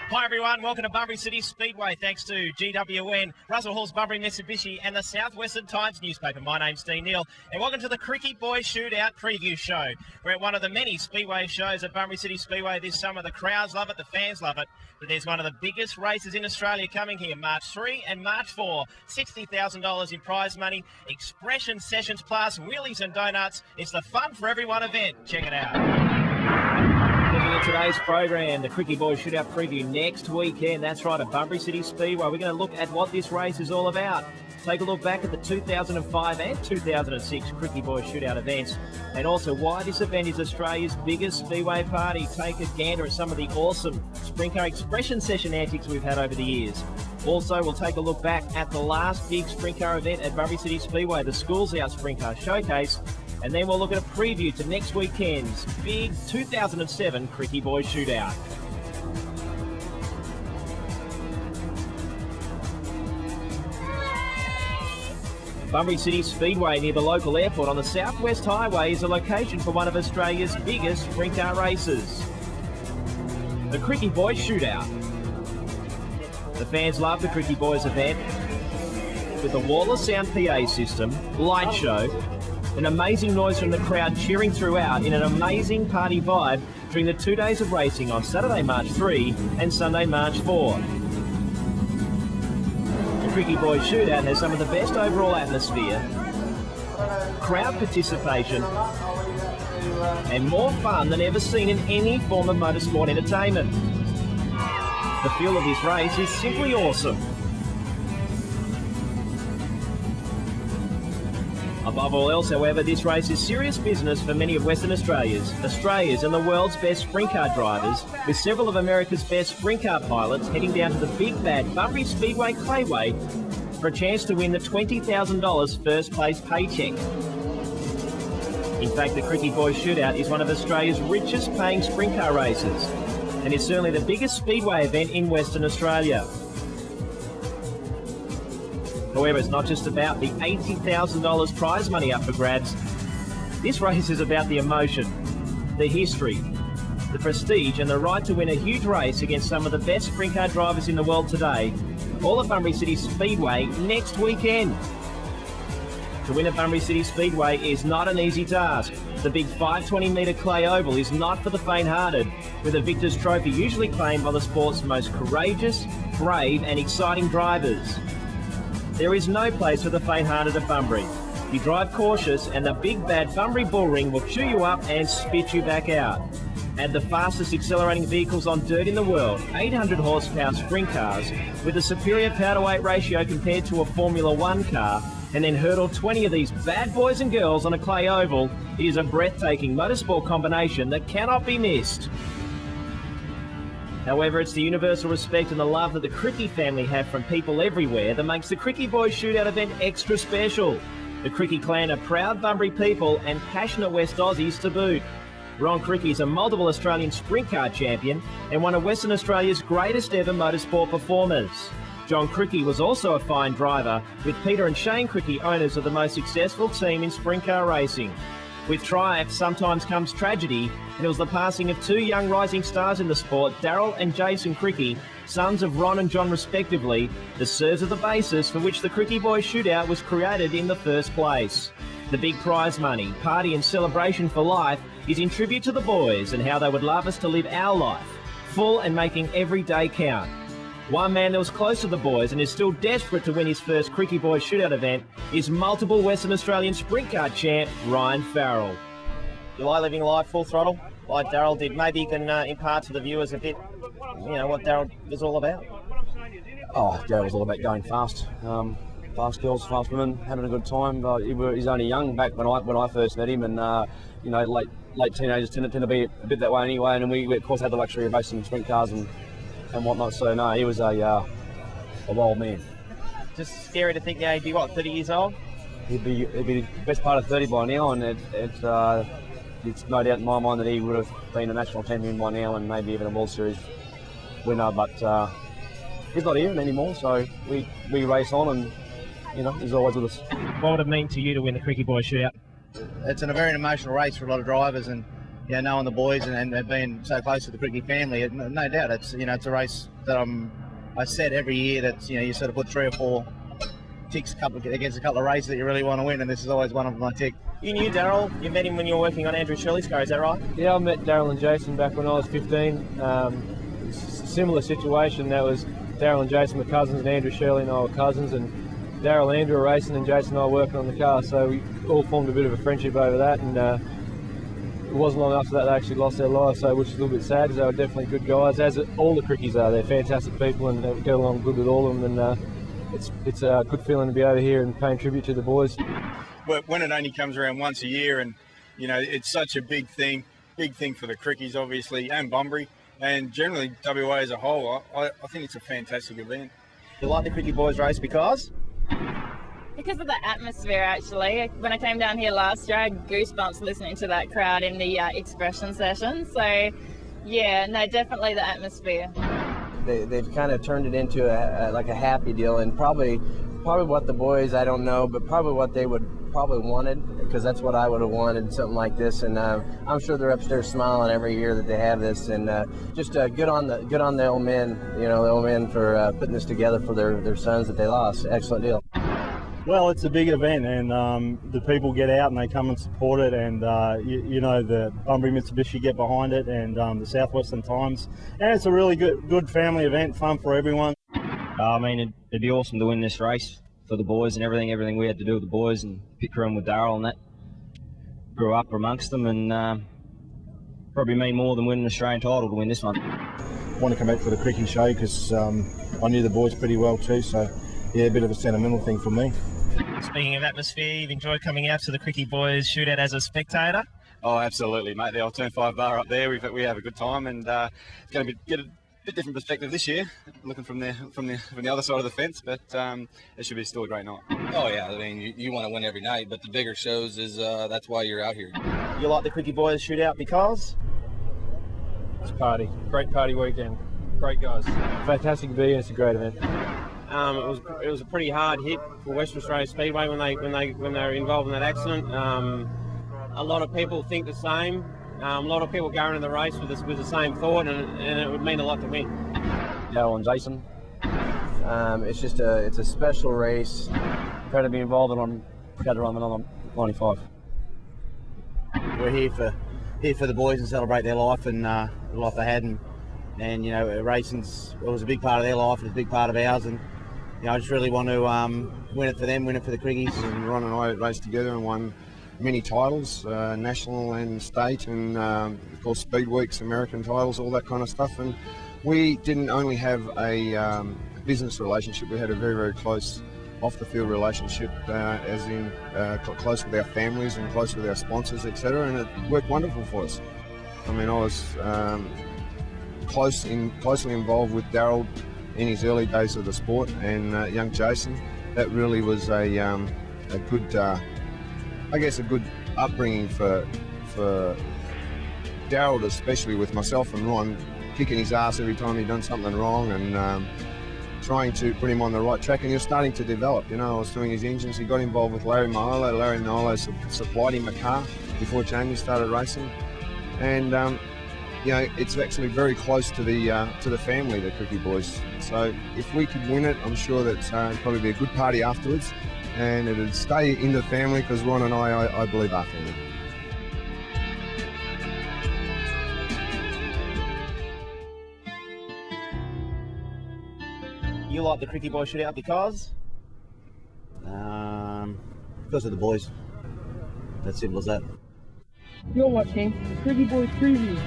Hi everyone, welcome to Bunbury City Speedway. Thanks to GWN, Russell Hall's Bunbury Mitsubishi and the Southwestern Times newspaper. My name's Dean Neal and welcome to the Krikke Boys Shootout preview show. We're at one of the many Speedway shows at Bunbury City Speedway this summer. The crowds love it, the fans love it, but there's one of the biggest races in Australia coming here, March 3 and March 4. $60,000 in prize money, Expression Sessions Plus, wheelies and donuts. It's the Fun for Everyone event. Check it out. Looking at today's program, the Krikke Boys Shootout preview next weekend. That's right, at Bunbury City Speedway. We're going to look at what this race is all about. Take a look back at the 2005 and 2006 Krikke Boys Shootout events, and also why this event is Australia's biggest speedway party. Take a gander at some of the awesome sprint car expression session antics we've had over the years. Also, we'll take a look back at the last big sprint car event at Bunbury City Speedway, the Schools Out Sprint Car Showcase. And then we'll look at a preview to next weekend's big 2007 Krikke Boys Shootout. Bunbury City Speedway near the local airport on the Southwest Highway is a location for one of Australia's biggest sprint car races, the Krikke Boys Shootout. The fans love the Krikke Boys event with the wireless sound PA system, light show, an amazing noise from the crowd cheering throughout in an amazing party vibe during the 2 days of racing on Saturday, March 3 and Sunday, March 4. The Krikke Boys Shootout has some of the best overall atmosphere, crowd participation, and more fun than ever seen in any form of motorsport entertainment. The feel of this race is simply awesome. Above all else, however, this race is serious business for many of Western Australia's and the world's best sprint car drivers, with several of America's best sprint car pilots heading down to the big bad Bunbury Speedway Clayway for a chance to win the $20,000 first place paycheck. In fact, the Krikke Boys Shootout is one of Australia's richest paying sprint car races, and is certainly the biggest speedway event in Western Australia. However, it's not just about the $80,000 prize money up for grabs. This race is about the emotion, the history, the prestige, and the right to win a huge race against some of the best sprint car drivers in the world today, all at Bunbury City Speedway next weekend. To win at Bunbury City Speedway is not an easy task. The big 520-metre clay oval is not for the faint-hearted, with a victor's trophy usually claimed by the sport's most courageous, brave and exciting drivers. There is no place for the faint-hearted at Bunbury. You drive cautious and the big bad Bunbury bull ring will chew you up and spit you back out. Add the fastest accelerating vehicles on dirt in the world, 800 horsepower sprint cars with a superior power-to-weight ratio compared to a Formula One car, and then hurdle 20 of these bad boys and girls on a clay oval. It is a breathtaking motorsport combination that cannot be missed. However, it's the universal respect and the love that the Krikke family have from people everywhere that makes the Krikke Boys Shootout event extra special. The Krikke clan are proud Bunbury people and passionate West Aussies to boot. Ron Krikke is a multiple Australian sprint car champion and one of Western Australia's greatest ever motorsport performers. John Krikke was also a fine driver, with Peter and Shane Krikke owners of the most successful team in sprint car racing. With triumph sometimes comes tragedy, and it was the passing of two young rising stars in the sport, Daryl and Jason Krikke, sons of Ron and John respectively, that serves as the basis for which the Krikke Boys Shootout was created in the first place. The big prize money, party and celebration for life is in tribute to the boys and how they would love us to live our life, full and making every day count. One man that was close to the boys and is still desperate to win his first Krikke Boys Shootout event is multiple Western Australian sprint car champ Ryan Farrell. You like living life full throttle, like Daryl did? Maybe you can impart to the viewers a bit, what Daryl was all about. Oh, Daryl was all about going fast. Fast girls, fast women, having a good time. He's only young back when I first met him, and late teenagers tend to be a bit that way anyway. And we of course had the luxury of racing sprint cars and whatnot. So no, he was a wild man. Just scary to think now he'd be 30 years old? He'd be the best part of 30 by now, and it's no doubt in my mind that he would have been a national champion by now and maybe even a World Series winner, but he's not here anymore, so we race on, and he's always with us. What would it mean to you to win the Krikke Boys shootout? It's a very emotional race for a lot of drivers, and knowing the boys and being so close to the Krikke family, no doubt it's it's a race that I said every year that you sort of put 3 or 4 ticks against a couple of races that you really want to win, and this is always one of my ticks. You knew Daryl. You met him when you were working on Andrew Shirley's car. Is that right? Yeah, I met Daryl and Jason back when I was 15. Similar situation. That was Daryl and Jason were cousins, and Andrew Shirley and I were cousins, and Daryl and Andrew were racing, and Jason and I were working on the car. So we all formed a bit of a friendship over that, and it wasn't long after that they actually lost their lives, so which is a little bit sad because they were definitely good guys, as all the Krikkies are. They're fantastic people and they get along good with all of them, and it's a good feeling to be over here and paying tribute to the boys. When it only comes around once a year, and it's such a big thing for the Krikkies obviously, and Bunbury, and generally WA as a whole, I think it's a fantastic event. You like the Krikke Boys race because? Because of the atmosphere, actually. When I came down here last year, I had goosebumps listening to that crowd in the expression session. So, yeah, no, definitely the atmosphere. They've kind of turned it into like a happy deal, and probably what the boys, I don't know, but probably what they would probably wanted, because that's what I would have wanted, something like this. And I'm sure they're upstairs smiling every year that they have this, and just good on the old men, the old men for putting this together for their sons that they lost. Excellent deal. Well, it's a big event, and the people get out and they come and support it, and the Bunbury Mitsubishi get behind it, and the Southwestern Times, and it's a really good family event, fun for everyone. I mean, it'd be awesome to win this race for the boys and everything we had to do with the boys, and pick around with Daryl and that. Grew up amongst them, and probably mean more than winning an Australian title to win this one. I want to come out for the Krikke show because I knew the boys pretty well too, so yeah, a bit of a sentimental thing for me. Speaking of atmosphere, you've enjoyed coming out to the Krikke Boys shootout as a spectator? Oh, absolutely, mate. The old Turn 5 bar up there, we have a good time, and it's going to get a bit different perspective this year, looking from the other side of the fence, but it should be still a great night. Oh yeah, I mean you want to win every night, but the bigger shows is that's why you're out here. You like the Krikke Boys shootout because? It's a party, great party weekend, great guys. Fantastic to be here. It's a great event. It was a pretty hard hit for Western Australia Speedway when they were involved in that accident. A lot of people think the same. A lot of people going into the race with the same thought, and it would mean a lot to win. Daryl and Jason. It's a special race. Proud to be involved, and I'm proud to run the number 95. We're here for the boys and celebrate their life and the life they had, and racing was a big part of their life, it's a big part of ours, and I just really want to win it for them, win it for the Krikkies. And Ron and I raced together and won many titles, national and state, and of course Speed Weeks, American titles, all that kind of stuff. And we didn't only have a business relationship, we had a very, very close off-the-field relationship, as in close with our families and close with our sponsors, etc. And it worked wonderful for us. I mean, I was closely involved with Daryl in his early days of the sport, and young Jason. That really was a good, I guess, a good upbringing for Daryl, especially with myself and Ron kicking his ass every time he'd done something wrong, and trying to put him on the right track. And he was starting to develop. I was doing his engines. He got involved with Larry Milo. Larry Milo supplied him a car before Jamie started racing, and it's actually very close to the family, the Krikke Boys. So if we could win it, I'm sure that it'd probably be a good party afterwards, and it'd stay in the family, because Ron and I believe our family. You like the Krikke Boys shootout because? Because of the boys. That's simple as that. You're watching Krikke Boys Preview.